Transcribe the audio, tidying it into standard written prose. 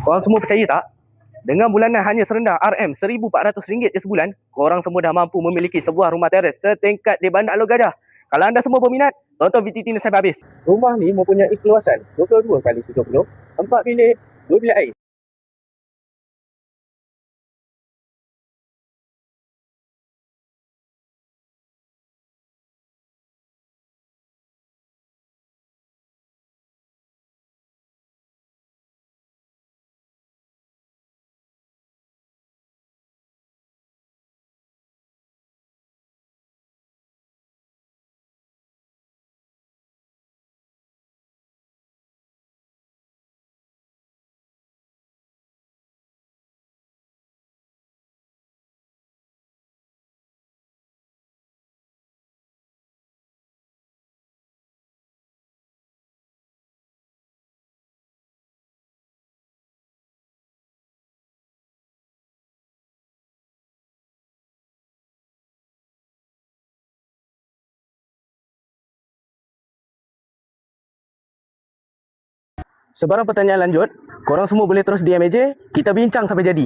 Korang semua percaya tak? Dengan bulanan hanya serendah RM1,400 je sebulan, korang semua dah mampu memiliki sebuah rumah teres setingkat di Bandar Alor Gajah. Kalau anda semua berminat, tonton VTT ni sampai habis. Rumah ni mempunyai keluasan 22 kali 30, 4 bilik, 2 bilik air. Sebarang pertanyaan lanjut, korang semua boleh terus DM meja, kita bincang sampai jadi.